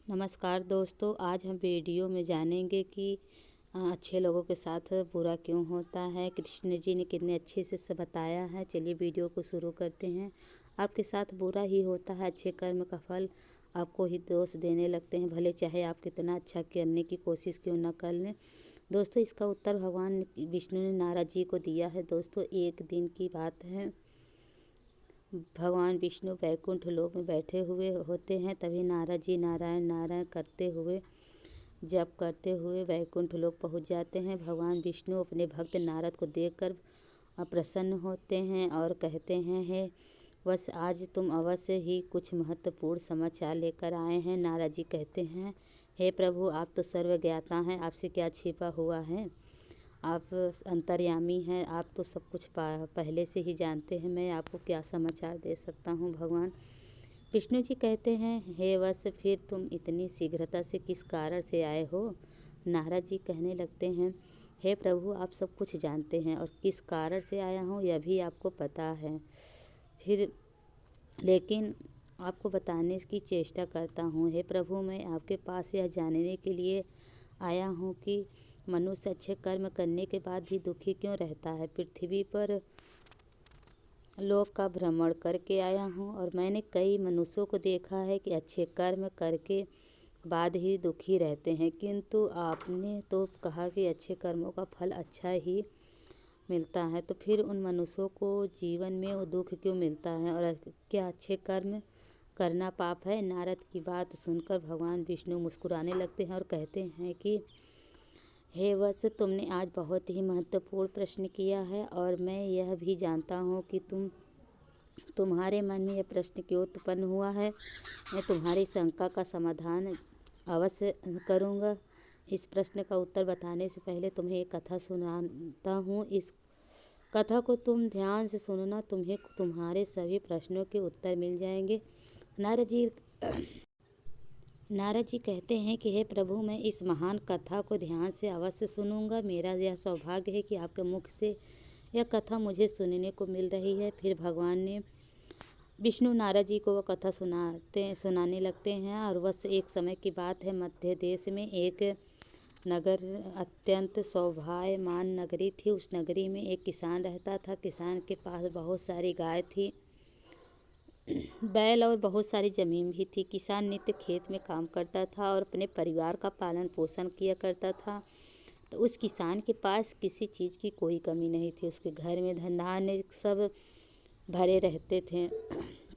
नमस्कार दोस्तों, आज हम वीडियो में जानेंगे कि अच्छे लोगों के साथ बुरा क्यों होता है। कृष्ण जी ने कितने अच्छे से बताया है। चलिए वीडियो को शुरू करते हैं। आपके साथ बुरा ही होता है, अच्छे कर्म का फल आपको ही दोष देने लगते हैं, भले चाहे आप कितना अच्छा करने की कोशिश क्यों ना कर लें। दोस्तों, इसका उत्तर भगवान विष्णु ने नारद जी को दिया है। दोस्तों, एक दिन की बात है, भगवान विष्णु वैकुंठ लोक में बैठे हुए होते हैं। तभी नारद जी नारायण नारायण करते हुए जप करते हुए वैकुंठ लोक पहुंच जाते हैं। भगवान विष्णु अपने भक्त नारद को देखकर प्रसन्न होते हैं और कहते हैं, हे बस आज तुम अवश्य ही कुछ महत्वपूर्ण समाचार लेकर आए हैं। नारद जी कहते हैं, हे प्रभु, आप तो सर्वज्ञाता हैं, आपसे क्या छिपा हुआ है। आप अंतर्यामी हैं, आप तो सब कुछ पहले से ही जानते हैं। मैं आपको क्या समाचार दे सकता हूँ। भगवान विष्णु जी कहते हैं, हे वत्स, फिर तुम इतनी शीघ्रता से किस कारण से आए हो। नारद जी कहने लगते हैं, हे प्रभु, आप सब कुछ जानते हैं और किस कारण से आया हूँ यह भी आपको पता है। फिर लेकिन आपको बताने की चेष्टा करता हूँ। हे प्रभु, मैं आपके पास यह जानने के लिए आया हूँ कि मनुष्य अच्छे कर्म करने के बाद भी दुखी क्यों रहता है। पृथ्वी पर लोक का भ्रमण करके आया हूँ और मैंने कई मनुष्यों को देखा है कि अच्छे कर्म करके बाद ही दुखी रहते हैं, किंतु आपने तो कहा कि अच्छे कर्मों का फल अच्छा ही मिलता है, तो फिर उन मनुष्यों को जीवन में वो दुख क्यों मिलता है और क्या अच्छे कर्म करना पाप है। नारद की बात सुनकर भगवान विष्णु मुस्कुराने लगते हैं और कहते हैं कि हे वत्स, तुमने आज बहुत ही महत्वपूर्ण प्रश्न किया है और मैं यह भी जानता हूँ कि तुम्हारे मन में यह प्रश्न क्यों उत्पन्न हुआ है। मैं तुम्हारी शंका का समाधान अवश्य करूँगा। इस प्रश्न का उत्तर बताने से पहले तुम्हें एक कथा सुनाता हूँ। इस कथा को तुम ध्यान से सुनना, तुम्हें तुम्हारे सभी प्रश्नों के उत्तर मिल जाएंगे। नारद जी कहते हैं कि हे प्रभु, मैं इस महान कथा को ध्यान से अवश्य सुनूंगा। मेरा यह सौभाग्य है कि आपके मुख से यह कथा मुझे सुनने को मिल रही है। फिर भगवान ने विष्णु नारद जी को वह कथा सुनाने लगते हैं। और बस एक समय की बात है, मध्य देश में एक नगर अत्यंत शोभायमान नगरी थी। उस नगरी में एक किसान रहता था। किसान के पास बहुत सारी गाय थी, बैल और बहुत सारी ज़मीन भी थी। किसान नित्य खेत में काम करता था और अपने परिवार का पालन पोषण किया करता था। तो उस किसान के पास किसी चीज़ की कोई कमी नहीं थी। उसके घर में धन धान्य सब भरे रहते थे।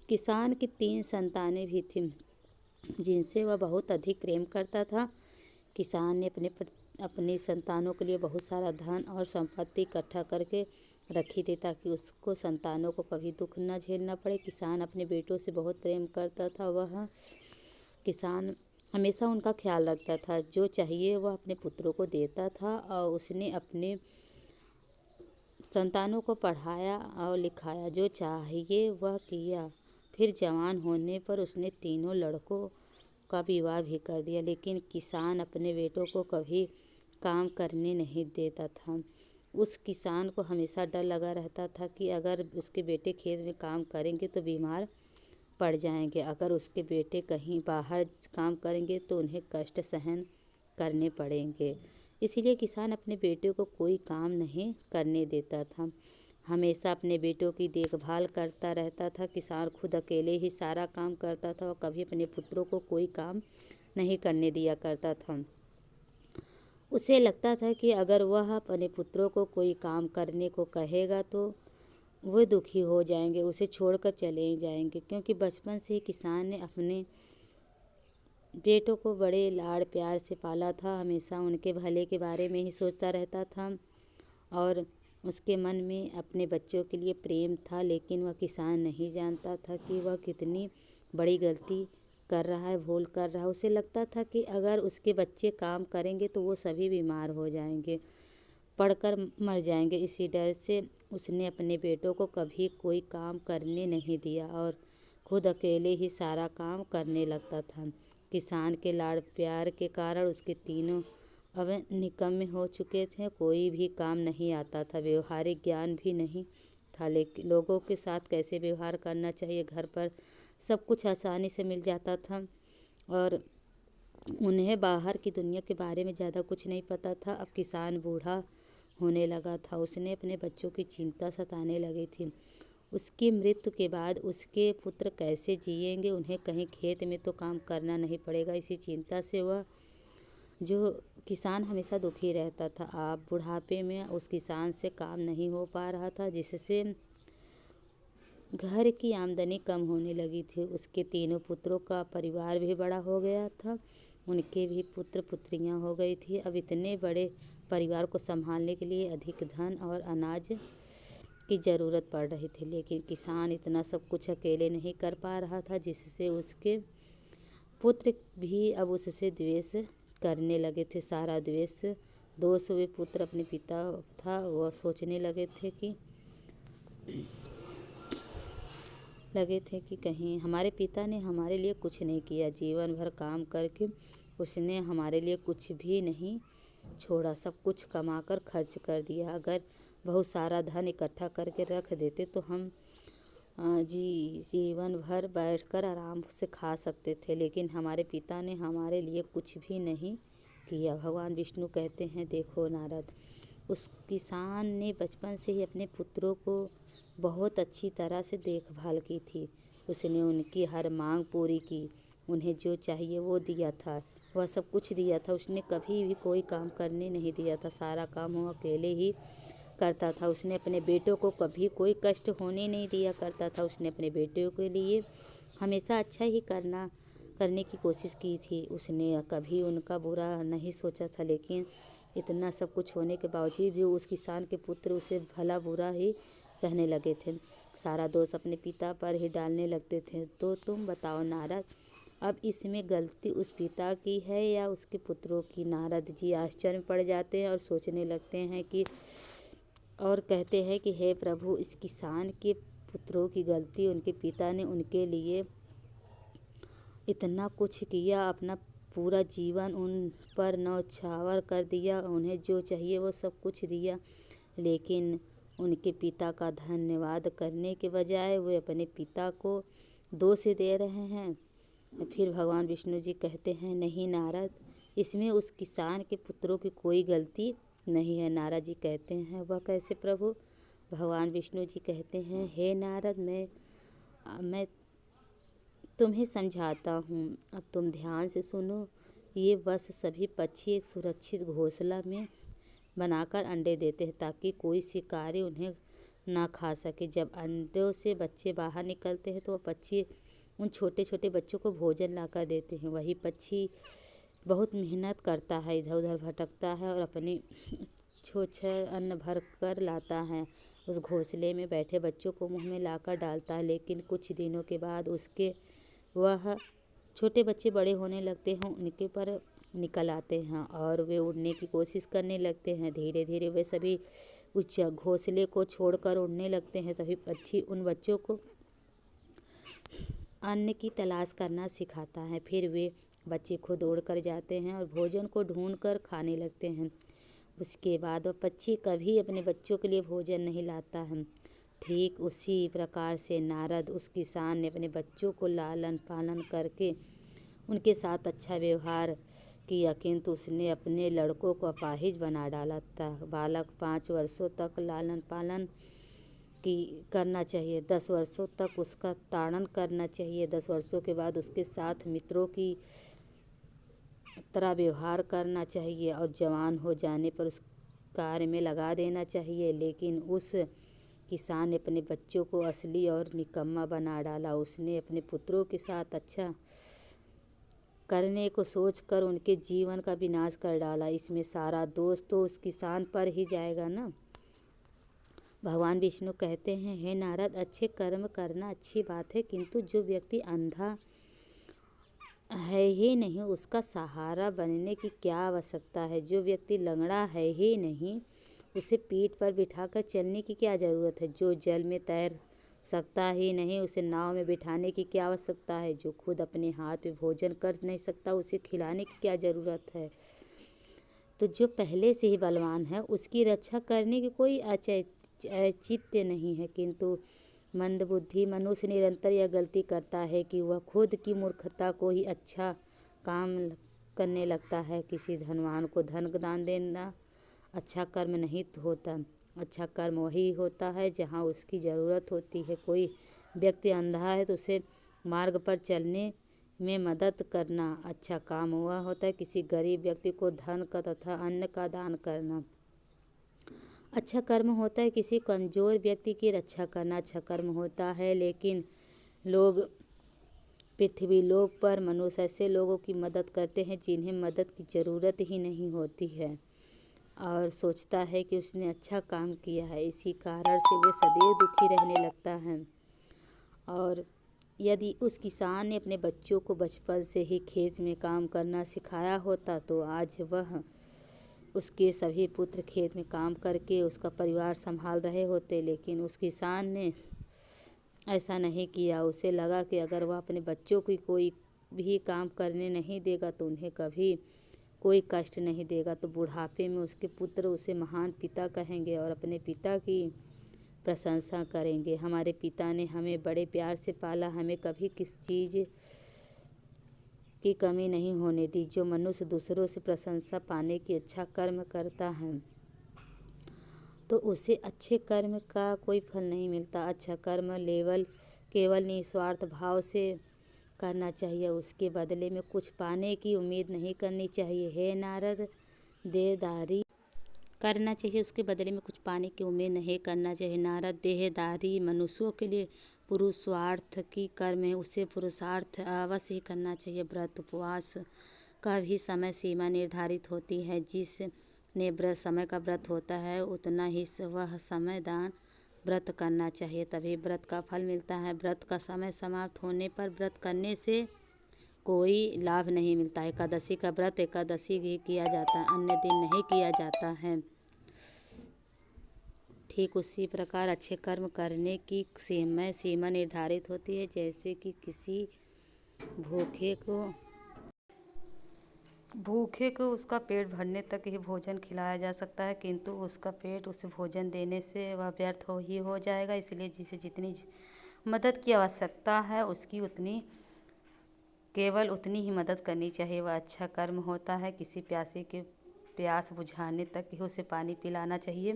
किसान की 3 संतानें भी थीं, जिनसे वह बहुत अधिक प्रेम करता था। किसान ने अपनी संतानों के लिए बहुत सारा धन और संपत्ति इकट्ठा करके रखी थी, ताकि उसको संतानों को कभी दुख न झेलना पड़े। किसान अपने बेटों से बहुत प्रेम करता था। वह किसान हमेशा उनका ख्याल रखता था। जो चाहिए वह अपने पुत्रों को देता था और उसने अपने संतानों को पढ़ाया और लिखाया, जो चाहिए वह किया। फिर जवान होने पर उसने तीनों लड़कों का विवाह भी कर दिया। लेकिन किसान अपने बेटों को कभी काम करने नहीं देता था। उस किसान को हमेशा डर लगा रहता था कि अगर उसके बेटे खेत में काम करेंगे तो बीमार पड़ जाएंगे, अगर उसके बेटे कहीं बाहर काम करेंगे तो उन्हें कष्ट सहन करने पड़ेंगे। इसीलिए किसान अपने बेटे को कोई काम नहीं करने देता था, हमेशा अपने बेटों की देखभाल करता रहता था। किसान खुद अकेले ही सारा काम करता था और कभी अपने पुत्रों को कोई काम नहीं करने दिया करता था। उसे लगता था कि अगर वह अपने पुत्रों को कोई काम करने को कहेगा तो वो दुखी हो जाएंगे, उसे छोड़कर चले जाएंगे। क्योंकि बचपन से ही किसान ने अपने बेटों को बड़े लाड़ प्यार से पाला था, हमेशा उनके भले के बारे में ही सोचता रहता था और उसके मन में अपने बच्चों के लिए प्रेम था। लेकिन वह किसान नहीं जानता था कि वह कितनी बड़ी गलती कर रहा है, भूल कर रहा है। उसे लगता था कि अगर उसके बच्चे काम करेंगे तो वो सभी बीमार हो जाएंगे, पढ़कर मर जाएंगे। इसी डर से उसने अपने बेटों को कभी कोई काम करने नहीं दिया और खुद अकेले ही सारा काम करने लगता था। किसान के लाड़ प्यार के कारण उसके तीनों अब निकम्मे हो चुके थे, कोई भी काम नहीं आता था, व्यवहारिक ज्ञान भी नहीं था। लेकिन लोगों के साथ कैसे व्यवहार करना चाहिए, घर पर सब कुछ आसानी से मिल जाता था और उन्हें बाहर की दुनिया के बारे में ज़्यादा कुछ नहीं पता था। अब किसान बूढ़ा होने लगा था। उसने अपने बच्चों की चिंता सताने लगी थी। उसकी मृत्यु के बाद उसके पुत्र कैसे जिएंगे, उन्हें कहीं खेत में तो काम करना नहीं पड़ेगा। इसी चिंता से वह जो किसान हमेशा दुखी रहता था। अब बुढ़ापे में उस किसान से काम नहीं हो पा रहा था, जिससे घर की आमदनी कम होने लगी थी। उसके तीनों पुत्रों का परिवार भी बड़ा हो गया था। उनके भी पुत्र पुत्रियां हो गई थी। अब इतने बड़े परिवार को संभालने के लिए अधिक धन और अनाज की ज़रूरत पड़ रही थी, लेकिन किसान इतना सब कुछ अकेले नहीं कर पा रहा था, जिससे उसके पुत्र भी अब उससे द्वेष करने लगे थे। सारा द्वेष दोष वे पुत्र अपने पिता था। वह सोचने लगे थे कि कहीं हमारे पिता ने हमारे लिए कुछ नहीं किया। जीवन भर काम करके उसने हमारे लिए कुछ भी नहीं छोड़ा, सब कुछ कमाकर खर्च कर दिया। अगर बहुत सारा धन इकट्ठा करके रख देते तो हम जीवन भर बैठकर आराम से खा सकते थे, लेकिन हमारे पिता ने हमारे लिए कुछ भी नहीं किया। भगवान विष्णु कहते हैं, देखो नारद, उस किसान ने बचपन से ही अपने पुत्रों को बहुत अच्छी तरह से देखभाल की थी। उसने उनकी हर मांग पूरी की, उन्हें जो चाहिए वो दिया था, वह सब कुछ दिया था। उसने कभी भी कोई काम करने नहीं दिया था, सारा काम वो अकेले ही करता था। उसने अपने बेटों को कभी कोई कष्ट होने नहीं दिया करता था। उसने अपने बेटों के लिए हमेशा अच्छा ही करने की कोशिश की थी। उसने कभी उनका बुरा नहीं सोचा था, लेकिन इतना सब कुछ होने के बावजूद भी उस किसान के पुत्र उसे भला बुरा ही कहने लगे थे। सारा दोष अपने पिता पर ही डालने लगते थे। तो तुम बताओ नारद, अब इसमें गलती उस पिता की है या उसके पुत्रों की? नारद जी आश्चर्य में पड़ जाते हैं और सोचने लगते हैं कि और कहते हैं कि हे प्रभु, इस किसान के पुत्रों की गलती, उनके पिता ने उनके लिए इतना कुछ किया, अपना पूरा जीवन उन पर न्यौछावर कर दिया, उन्हें जो चाहिए वो सब कुछ दिया, लेकिन उनके पिता का धन्यवाद करने के बजाय वे अपने पिता को दोष दे रहे हैं। फिर भगवान विष्णु जी कहते हैं, नहीं नारद, इसमें उस किसान के पुत्रों की कोई गलती नहीं है। नारद जी कहते हैं, वह कैसे प्रभु? भगवान विष्णु जी कहते हैं, हे नारद, मैं तुम्हें समझाता हूँ, अब तुम ध्यान से सुनो। ये बस सभी पक्षी एक सुरक्षित घोंसला में बनाकर अंडे देते हैं ताकि कोई शिकारी उन्हें ना खा सके। जब अंडों से बच्चे बाहर निकलते हैं तो वह पक्षी उन छोटे छोटे बच्चों को भोजन लाकर देते हैं। वही पक्षी बहुत मेहनत करता है, इधर उधर भटकता है और अपनी छोछा अन्न भर कर लाता है, उस घोंसले में बैठे बच्चों को मुंह में लाकर डालता है। लेकिन कुछ दिनों के बाद वह छोटे बच्चे बड़े होने लगते हैं, उनके पर निकल आते हैं और वे उड़ने की कोशिश करने लगते हैं। धीरे धीरे वे सभी उस घोंसले को छोड़कर उड़ने लगते हैं। तभी पक्षी उन बच्चों को अन्न की तलाश करना सिखाता है। फिर वे बच्चे खुद उड़कर जाते हैं और भोजन को ढूंढकर खाने लगते हैं। उसके बाद वह पक्षी कभी अपने बच्चों के लिए भोजन नहीं लाता है। ठीक उसी प्रकार से नारद, उस किसान ने अपने बच्चों को लालन पालन करके उनके साथ अच्छा व्यवहार किया, किंतु उसने अपने लड़कों को अपाहिज बना डाला था। बालक 5 वर्षों तक लालन पालन करना चाहिए, 10 वर्षों तक उसका ताड़न करना चाहिए, 10 वर्षों के बाद उसके साथ मित्रों की तरह व्यवहार करना चाहिए और जवान हो जाने पर उस कार्य में लगा देना चाहिए। लेकिन उस किसान ने अपने बच्चों को असली और निकम्मा बना डाला। उसने अपने पुत्रों के साथ अच्छा करने को सोचकर उनके जीवन का विनाश कर डाला। इसमें सारा दोष तो उस किसान पर ही जाएगा ना। भगवान विष्णु कहते हैं, हे नारद, अच्छे कर्म करना अच्छी बात है, किंतु जो व्यक्ति अंधा है ही नहीं, उसका सहारा बनने की क्या आवश्यकता है? जो व्यक्ति लंगड़ा है ही नहीं, उसे पीठ पर बिठाकर चलने की क्या ज़रूरत है? जो जल में तैर सकता ही नहीं, उसे नाव में बिठाने की क्या आवश्यकता है? जो खुद अपने हाथ में भोजन कर नहीं सकता, उसे खिलाने की क्या ज़रूरत है? तो जो पहले से ही बलवान है, उसकी रक्षा करने की कोई औचित्य नहीं है। किंतु मंदबुद्धि मनुष्य निरंतर यह गलती करता है कि वह खुद की मूर्खता को ही अच्छा काम करने लगता है। किसी धनवान को धन दान देना अच्छा कर्म नहीं होता। अच्छा कर्म वही होता है जहाँ उसकी ज़रूरत होती है। कोई व्यक्ति अंधा है तो उसे मार्ग पर चलने में मदद करना अच्छा काम हुआ होता है। किसी गरीब व्यक्ति को धन का तथा अन्न का दान करना अच्छा कर्म होता है। किसी कमज़ोर व्यक्ति की रक्षा करना अच्छा कर्म होता है। लेकिन लोग पृथ्वी लोक पर मनुष्य ऐसे लोगों की मदद करते हैं जिन्हें मदद की ज़रूरत ही नहीं होती है और सोचता है कि उसने अच्छा काम किया है। इसी कारण से वे सदैव दुखी रहने लगता है। और यदि उस किसान ने अपने बच्चों को बचपन से ही खेत में काम करना सिखाया होता तो आज वह उसके सभी पुत्र खेत में काम करके उसका परिवार संभाल रहे होते। लेकिन उस किसान ने ऐसा नहीं किया। उसे लगा कि अगर वह अपने बच्चों की कोई भी काम करने नहीं देगा तो उन्हें कभी कोई कष्ट नहीं देगा। तो बुढ़ापे में उसके पुत्र उसे महान पिता कहेंगे और अपने पिता की प्रशंसा करेंगे। हमारे पिता ने हमें बड़े प्यार से पाला, हमें कभी किस चीज़ की कमी नहीं होने दी। जो मनुष्य दूसरों से प्रशंसा पाने की अच्छा कर्म करता है तो उसे अच्छे कर्म का कोई फल नहीं मिलता। अच्छा कर्म केवल निस्वार्थ भाव से करना चाहिए। उसके बदले में कुछ पाने की उम्मीद नहीं करनी चाहिए। हे नारद, देहदारी करना चाहिए, उसके बदले में कुछ पाने की उम्मीद नहीं करना चाहिए। नारद, देहदारी मनुष्यों के लिए पुरुषार्थ की कर्म है, उसे पुरुषार्थ अवश्य ही करना चाहिए। व्रत उपवास का भी समय सीमा निर्धारित होती है। जिसने व्रत समय का व्रत होता है उतना ही वह समय दान व्रत करना चाहिए, तभी व्रत का फल मिलता है। व्रत का समय समाप्त होने पर व्रत करने से कोई लाभ नहीं मिलता। एकादशी का व्रत एकादशी ही किया जाता है, अन्य दिन नहीं किया जाता है। ठीक उसी प्रकार अच्छे कर्म करने की सीमा निर्धारित होती है। जैसे कि किसी भूखे को उसका पेट भरने तक ही भोजन खिलाया जा सकता है, किंतु उसका पेट उसे भोजन देने से वह व्यर्थ हो जाएगा। इसलिए जिसे जितनी मदद की आवश्यकता है उसकी केवल उतनी ही मदद करनी चाहिए, वह अच्छा कर्म होता है। किसी प्यासे के प्यास बुझाने तक ही उसे पानी पिलाना चाहिए।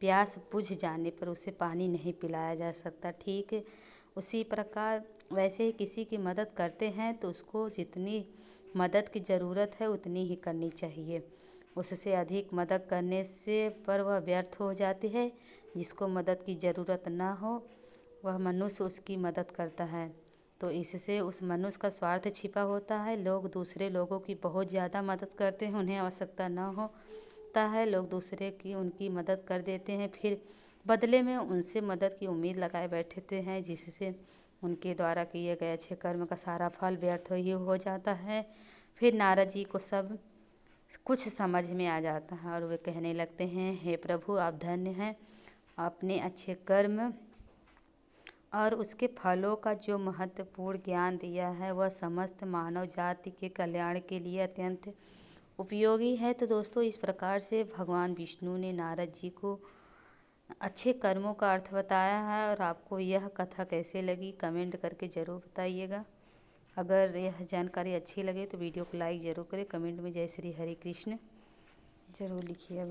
प्यास बुझ जाने पर उसे पानी नहीं पिलाया जा सकता। ठीक उसी प्रकार वैसे ही किसी की मदद करते हैं तो उसको जितनी मदद की ज़रूरत है उतनी ही करनी चाहिए। उससे अधिक मदद करने से पर वह व्यर्थ हो जाती है। जिसको मदद की ज़रूरत ना हो वह मनुष्य उसकी मदद करता है तो इससे उस मनुष्य का स्वार्थ छिपा होता है। लोग दूसरे लोगों की बहुत ज़्यादा मदद करते हैं, उन्हें आवश्यकता ना होता है, लोग दूसरे की उनकी मदद कर देते हैं, फिर बदले में उनसे मदद की उम्मीद लगाए बैठते हैं, जिससे उनके द्वारा किए गए अच्छे कर्म का सारा फल व्यर्थ ही हो जाता है। फिर नारद जी को सब कुछ समझ में आ जाता है और वे कहने लगते हैं, हे प्रभु, आप धन्य हैं। आपने अच्छे कर्म और उसके फलों का जो महत्वपूर्ण ज्ञान दिया है वह समस्त मानव जाति के कल्याण के लिए अत्यंत उपयोगी है। तो दोस्तों, इस प्रकार से भगवान विष्णु ने नारद जी को अच्छे कर्मों का अर्थ बताया है। और आपको यह कथा कैसे लगी कमेंट करके ज़रूर बताइएगा। अगर यह जानकारी अच्छी लगे तो वीडियो को लाइक ज़रूर करें। कमेंट में जय श्री हरि कृष्ण ज़रूर लिखिएगा।